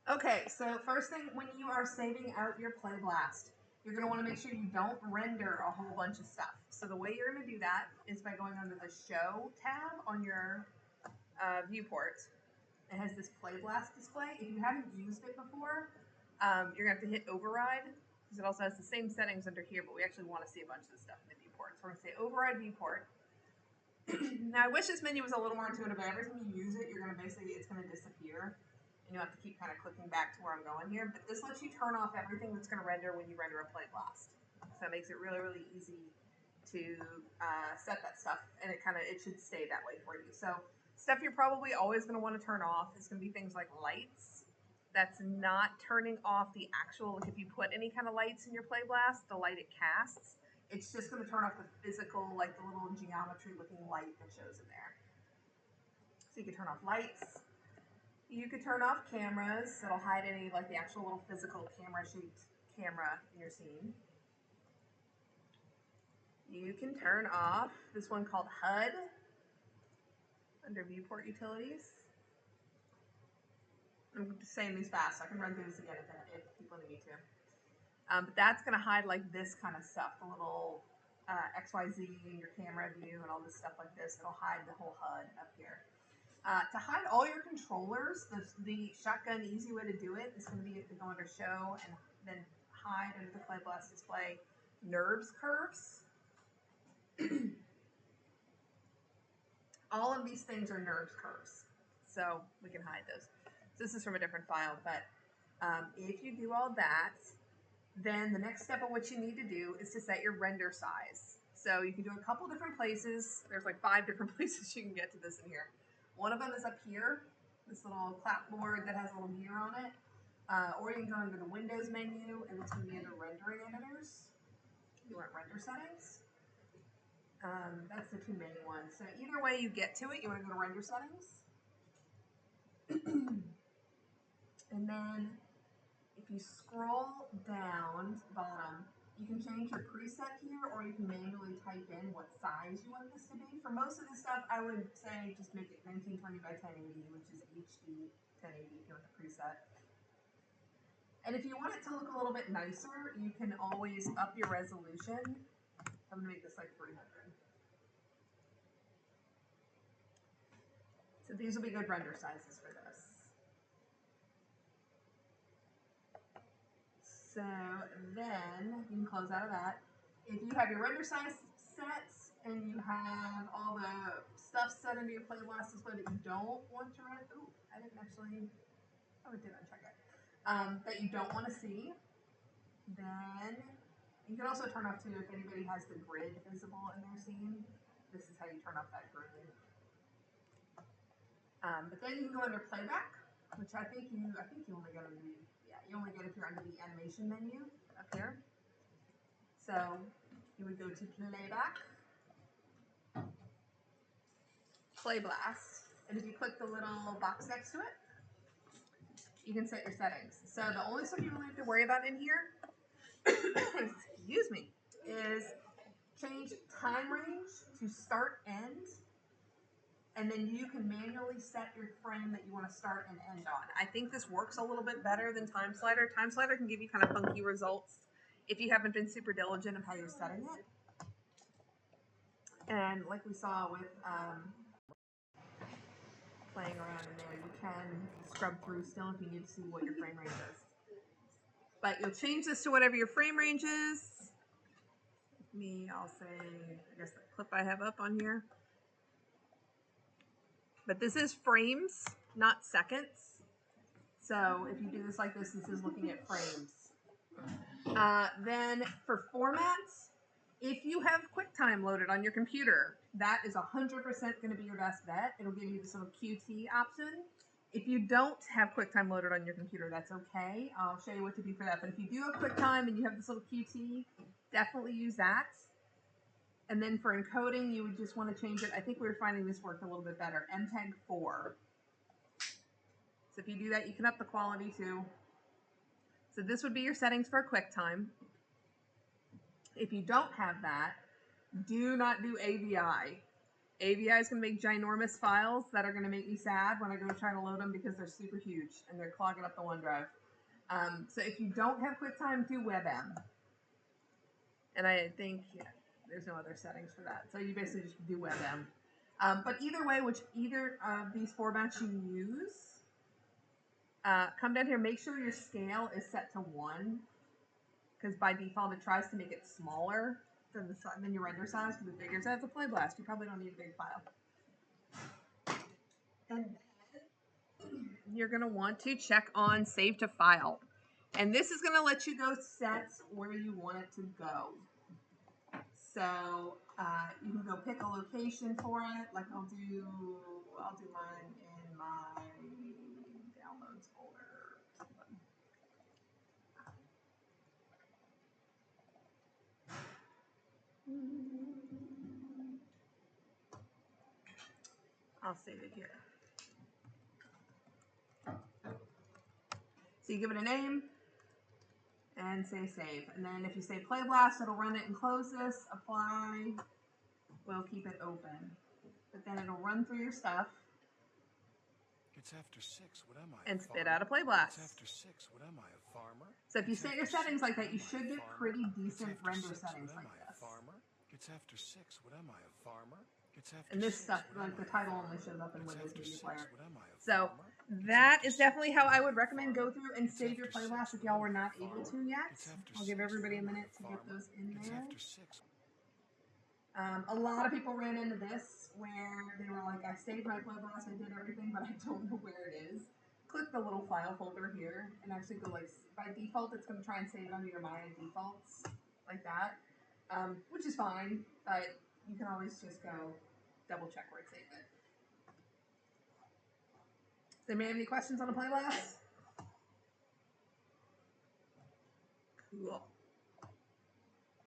Okay, so first thing, when you are saving out your playblast, you're going to want to make sure you don't render a whole bunch of stuff. So the way you're going to do that is by going under the Show tab on your viewport. It has this playblast display. If you haven't used it before, you're going to have to hit Override, because it also has the same settings under here, but we actually want to see a bunch of the stuff in the viewport. So we're going to say Override Viewport. Now, I wish this menu was a little more intuitive, but every time you use it, you're going to basically, it's going to disappear. And you'll have to keep kind of clicking back to where I'm going here. But this lets you turn off everything that's going to render when you render a playblast. So it makes it really, really easy to set that stuff. And it should stay that way for you. So stuff you're probably always going to want to turn off is going to be things like lights. That's not turning off the actual, like if you put any kind of lights in your playblast, the light it casts, it's just going to turn off the physical, like the little geometry looking light that shows in there. So you can turn off lights. You could turn off cameras. It'll hide any, like the actual little physical camera-shaped camera in your scene. You can turn off this one called HUD under Viewport Utilities. I'm just saying these fast, so I can run through this again if people need to. But that's going to hide like this kind of stuff, the little XYZ in your camera view and all this stuff like this. It'll hide the whole HUD up here. To hide all your controllers, the shotgun easy way to do it is going to be to go under Show and then hide under the playblast display NURBS curves. All of these things are NURBS curves, so we can hide those. So this is from a different file, but if you do all that, then the next step of what you need to do is to set your render size. So you can do a couple different places. There's like 5 different places you can get to this in here. One of them is up here, this little clapboard that has a little mirror on it. Or you can go into the Windows menu, and it's going to be under Rendering Editors. You want Render Settings. That's the 2 main ones. So either way you get to it, you want to go to Render Settings. And then if you scroll down to the bottom, you can change your preset here, or you can manually type in what size you want this to be. For most of this stuff, I would say just make it 1920 by 1080, which is HD 1080 if you want the preset. And if you want it to look a little bit nicer, you can always up your resolution. I'm going to make this like 300. So these will be good render sizes for this. So then you can close out of that. If you have your render size set and you have all the stuff set into your playblast display that you don't want to run, ooh, I didn't actually, oh, it did uncheck it, that you don't want to see, then you can also turn off too if anybody has the grid visible in their scene. This is how you turn off that grid. But then you can go under playback, which I think you only get under the, you only get if you're under the animation menu up here. So you would go to playback, playblast, and if you click the little box next to it, you can set your settings. So the only stuff you really have to worry about in here, excuse me, is change time range to start end. And then you can manually set your frame that you want to start and end on. I think this works a little bit better than Time Slider. Time Slider can give you kind of funky results if you haven't been super diligent of how you're setting it. And like we saw with playing around in there, you can scrub through still if you need to see what your frame range is. But you'll change this to whatever your frame range is. I'll say, I guess the clip I have up on here. But this is frames, not seconds. So if you do this like this, this is looking at frames. Then for formats, if you have QuickTime loaded on your computer, that is 100% going to be your best bet. It'll give you this little QT option. If you don't have QuickTime loaded on your computer, that's okay. I'll show you what to do for that. But if you do have QuickTime and you have this little QT, definitely use that. And then for encoding, you would just want to change it. I think we were finding this worked a little bit better. MPEG 4. So if you do that, you can up the quality too. So this would be your settings for QuickTime. If you don't have that, do not do AVI. AVI is going to make ginormous files that are going to make me sad when I go try to load them because they're super huge and they're clogging up the OneDrive. So if you don't have QuickTime, do WebM. And I think, yeah, there's no other settings for that. So you basically just do WebM. But either way, either of these formats you use, come down here, make sure your scale is set to 1. Because by default, it tries to make it smaller than your render size because it figures that's a playblast. You probably don't need a big file. And you're going to want to check on save to file. And this is going to let you go set where you want it to go. So you can go pick a location for it. Like I'll do mine in my downloads folder. I'll save it here. So you give it a name and say save. And then if you say playblast, it'll run it and close this. Apply. We'll keep it open. But then it'll run through your stuff. It's after 6. What am I? And spit out a playblast. It's after 6. What am I, a farmer? So if you set your settings like that, you should get pretty decent render settings like this. Farmer? It's after 6. What am I, a farmer? It's after and this 6. stuff, like the title only shows up in Windows Media Player. What am I, a So farmer? that is definitely how I would recommend go through and save your playblast if y'all were not able to yet. I'll give everybody a minute to get those in there. A lot of people ran into this where they were like, I saved my playblast, I did everything, but I don't know where it is. Click the little file folder here and actually go like, by default, it's going to try and save it under your Maya defaults, like that, which is fine, but you can always just go double check where it saved it. Does anybody have any questions on the playblast? Cool.